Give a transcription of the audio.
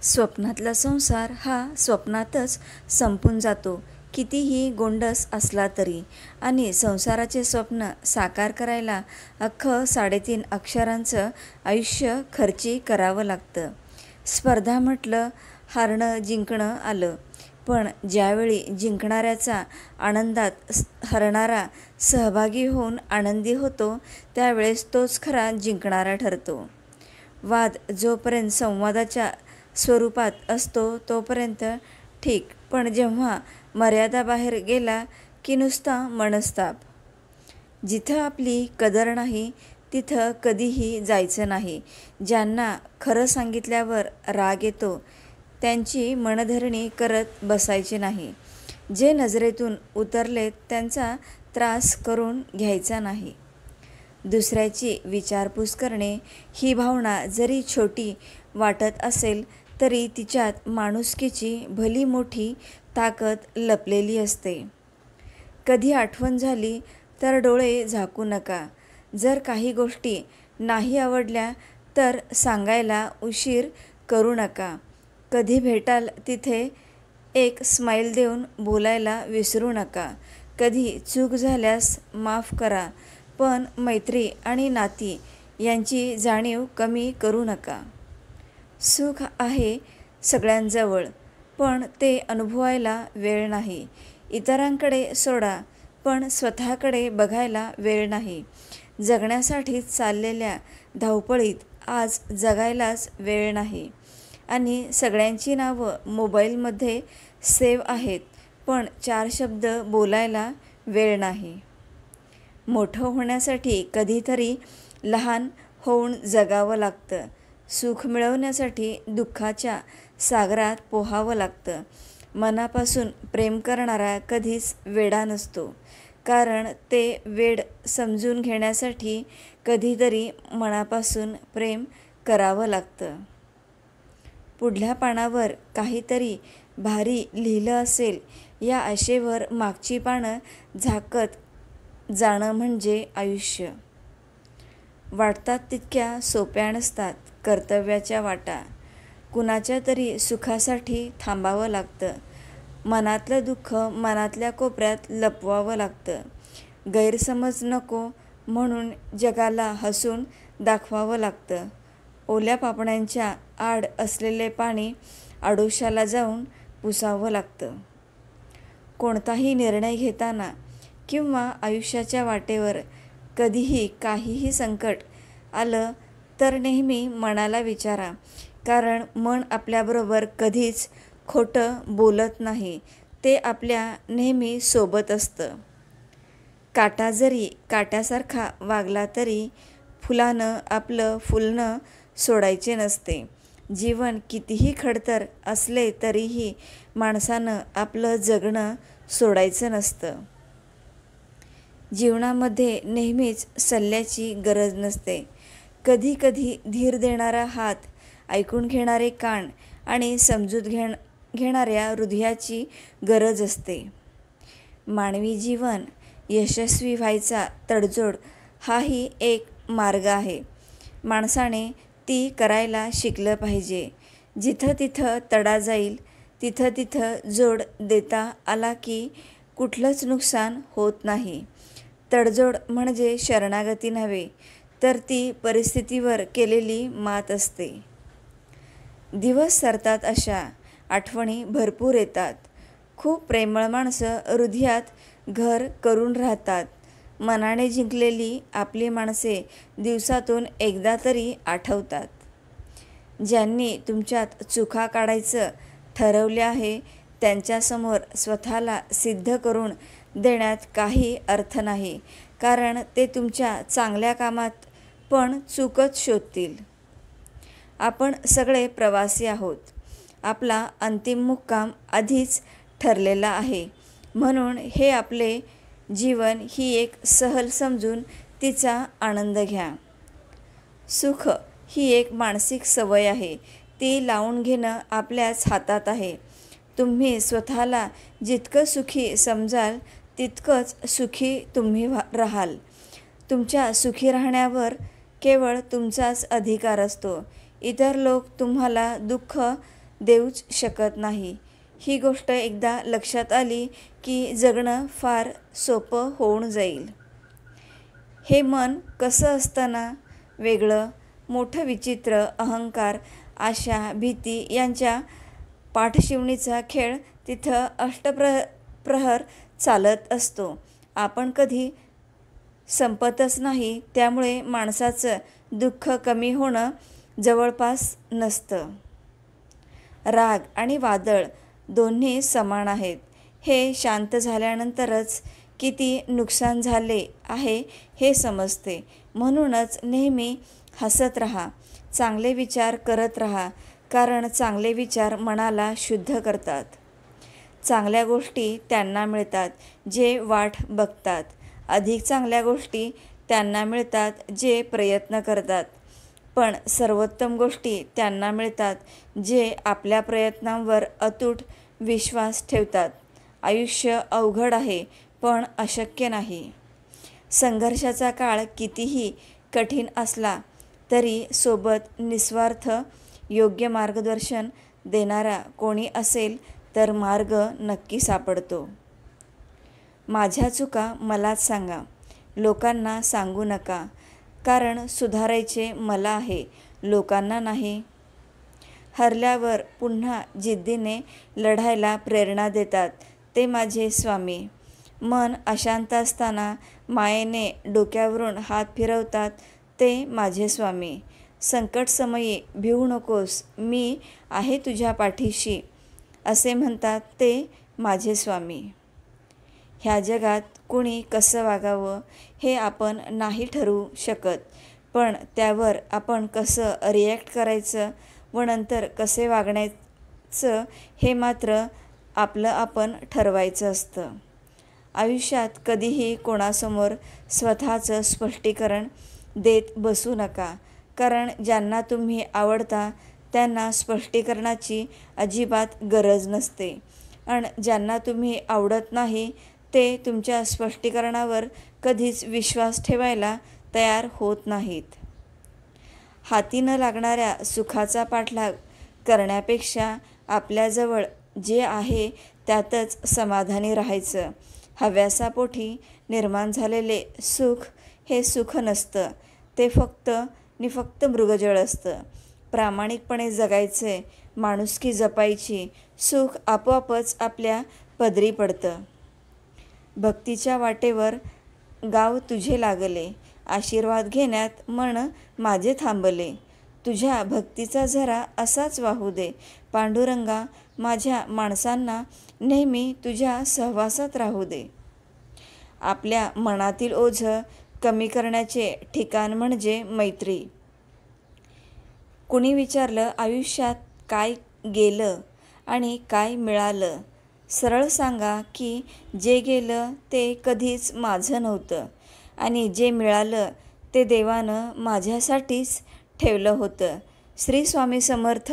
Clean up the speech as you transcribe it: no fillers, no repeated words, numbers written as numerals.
स्वप्नातला संसार हा स्वप्नातच संपून जातो, कितीही गोंडस असला तरी. आणि संसाराचे स्वप्न साकार करायला अख्खं 3.5 अक्षरांचं आयुष्य खर्ची करावं लागतं. स्पर्धा म्हटलं हारणं जिंकणं आलं, पण ज्यावेळी जिंकणाऱ्याचा आनंदात हरणारा सहभागी होऊन आनंदी होतो, त्यावेळेस तोच खरा जिंकणारा ठरतो. वाद जोपर्यंत संवादाच्या स्वरूपात असतो तोपर्यंत ठीक, पण जेव्हा मर्यादाबाहेर गेला की नुसता मनस्ताप. जिथं आपली कदर नाही तिथं कधीही जायचं नाही. ज्यांना खरं सांगितल्यावर राग येतो त्यांची मनधरणी करत बसायची नाही. जे नजरेतून उतरलेत त्यांचा त्रास करून घ्यायचा नाही. दुसऱ्याची विचारपूस करणे ही भावना जरी छोटी वाटत असेल तरी तिच्यात माणुसकीची भली मोठी ताकद लपलेली असते. कधी आठवण झाली तर डोळे झाकू नका. जर काही गोष्टी नाही आवडल्या तर सांगायला उशीर करू नका. कधी भेटाल तिथे एक स्माईल देऊन बोलायला विसरू नका. कधी चूक झाल्यास माफ करा, पण मैत्री आणि नाती यांची जाणीव कमी करू नका. सुख आहे सगळ्यांजवळ, पण ते अनुभवायला वेळ नाही. इतरांकडे सोडा, पण स्वतःकडे बघायला वेळ नाही. जगण्यासाठी चाललेल्या धावपळीत आज जगायलाच वेळ नाही. आणि सगळ्यांची नावं मोबाईलमध्ये सेव्ह आहेत, पण 4 शब्द बोलायला वेळ नाही. मोठं होण्यासाठी कधीतरी लहान होऊन जगावं लागतं. सुख मिळवण्यासाठी दुःखाच्या सागरात पोहावं लागतं. मनापासून प्रेम करणारा कधीच वेडा नसतो, कारण ते वेड समजून घेण्यासाठी कधीतरी मनापासून प्रेम करावं लागतं. पुढल्या पानावर काहीतरी भारी लिहिलं असेल या आशेवर मागची पानं झाकत जाणं म्हणजे आयुष्य. वाटतात तितक्या सोप्या नसतात कर्तव्याच्या वाटा. कुणाच्या तरी सुखासाठी थांबावं लागतं. मनातलं दुःख मनातल्या कोपऱ्यात लपवावं लागतं. गैरसमज नको म्हणून जगाला हसून दाखवावं लागतं. ओल्या पापण्यांच्या आड असलेले पाणी आडोशाला जाऊन पुसावं लागतं. कोणताही निर्णय घेताना किंवा आयुष्याच्या वाटेवर कधीही काहीही संकट आलं तर नेहमी मनाला विचारा, कारण मन आपल्याबरोबर कधीच खोटं बोलत नाही. ते आपल्या नेहमी सोबत असतं. काटा जरी काट्यासारखा वागला तरी फुलानं आपलं फुलणं सोडायचे नसते. जीवन कितीही खडतर असले तरीही माणसानं आपलं जगणं सोडायचं नसतं. जीवनामध्ये नेहमीच सल्ल्याची गरज नसते. कधी कधी धीर देणारा हात, ऐकून घेणारे कान आणि समजूत घेणाऱ्या हृदयाची गरज असते. मानवी जीवन यशस्वी व्हायचा तडजोड हाही एक मार्ग आहे. माणसाने ती करायला शिकलं पाहिजे. जिथं तिथं तडा जाईल तिथं तिथं जोड देता आला की कुठलंच नुकसान होत नाही. तडजोड म्हणजे शरणागती नव्हे, तर ती परिस्थितीवर केलेली मात असते. दिवस सरतात अशा आठवणी भरपूर येतात. खूप प्रेमळ माणसं हृदयात घर करून राहतात. मनाने जिंकलेली आपली माणसे दिवसातून एकदा तरी आठवतात. ज्यांनी तुमच्यात चुका काढायचं ठरवले आहे त्यांच्यासमोर स्वतःला सिद्ध करून देण्यात काही अर्थ नाही, कारण ते तुमच्या चांगल्या कामात पण चूकच शोधतील. आपण सगळे प्रवासी आहोत. आपला अंतिम मुक्काम आधीच ठरलेला आहे, म्हणून हे आपले जीवन ही एक सहल समजून तिचा आनंद घ्या. सुख ही एक मानसिक सवय आहे. ती लावून घेणं आपल्याच हातात आहे. तुम्ही स्वतःला जितकं सुखी समजाल तितकंच सुखी तुम्ही राहाल. तुमच्या सुखी राहण्यावर केवळ तुमचाच अधिकार असतो. इतर लोक तुम्हाला दुःख देऊच शकत नाही. ही गोष्ट एकदा लक्षात आली की जगणं फार सोपं होऊन जाईल. हे मन कसं असतं ना, वेगळं, मोठं, विचित्र, अहंकार, आशा, भीती यांच्या पाठशिवणीचा खेळ तिथं प्रहर चालत असतो. आपण कधी संपतच नाही. त्यामुळे माणसाचं दुःख कमी होणं जवळपास नसतं. राग आणि वादळ दोन्ही समान आहेत हे शांत झाल्यानंतरच किती नुकसान झाले आहे हे समजते. म्हणूनच नेहमी हसत राहा, चांगले विचार करत राहा, कारण चांगले विचार मनाला शुद्ध करतात. चांगल्या गोष्टी त्यांना मिळतात जे वाट बघतात. अधिक चांगल्या गोष्टी त्यांना मिळतात जे प्रयत्न करतात. पण सर्वोत्तम गोष्टी त्यांना मिळतात जे आपल्या प्रयत्नांवर अतूट विश्वास ठेवतात. आयुष्य अवघड आहे पण अशक्य नाही. संघर्षाचा काळ कितीही कठीण असला तरी सोबत निस्वार्थ योग्य मार्गदर्शन देणारा कोणी असेल तर मार्ग नक्की सापडतो. माझ्या चुका मलाच सांगा, लोकांना सांगू नका, कारण सुधारायचे मला आहे, लोकांना नाही. हरल्यावर पुन्हा जिद्दीने लढायला प्रेरणा देतात ते माझे स्वामी. मन अशांत असताना मायेने डोक्यावरून हात फिरवतात ते माझे स्वामी. संकटसमयी भिवू नकोस, मी आहे तुझ्या पाठीशी, असे म्हणतात ते माझे स्वामी. ह्या जगात कुणी कसं वागावं हे आपण नाही ठरवू शकत, पण त्यावर आपण कसं रिॲक्ट करायचं व नंतर कसे वागण्याचं हे मात्र आपलं आपण ठरवायचं असतं. आयुष्यात कधीही कोणासमोर स्वतःचं स्पष्टीकरण देत बसू नका, कारण ज्यांना तुम्ही आवडता त्यांना स्पष्टीकरणाची अजिबात गरज नसते आणि ज्यांना तुम्ही आवडत नाही ते तुमच्या स्पष्टीकरणावर कधीच विश्वास ठेवायला तयार होत नाहीत. हाती न लागणाऱ्या सुखाचा पाठलाग करण्यापेक्षा आपल्याजवळ जे आहे त्यातच समाधानी राहायचं. हव्यासापोटी निर्माण झालेले सुख हे सुख नसतं, ते फक्त मृगजळ असतं. प्रामाणिकपणे जगायचे, माणुसकी जपायची, सुख आपोआपच आपल्या पदरी पडतं. भक्तीच्या वाटेवर गाव तुझे लागले, आशीर्वाद घेण्यात मन माझे थांबले. तुझ्या भक्तीचा झरा असाच वाहू दे, पांडुरंगा, माझ्या माणसांना नेहमी तुझ्या सहवासात राहू दे. आपल्या मनातील ओझं कमी करण्याचे ठिकाण म्हणजे मैत्री. कुणी विचारलं आयुष्यात काय गेलं आणि काय मिळालं, सरळ सांगा की जे गेलं ते कधीच माझं नव्हतं आणि जे मिळालं ते देवानं माझ्यासाठीच ठेवलं होतं. श्री स्वामी समर्थ.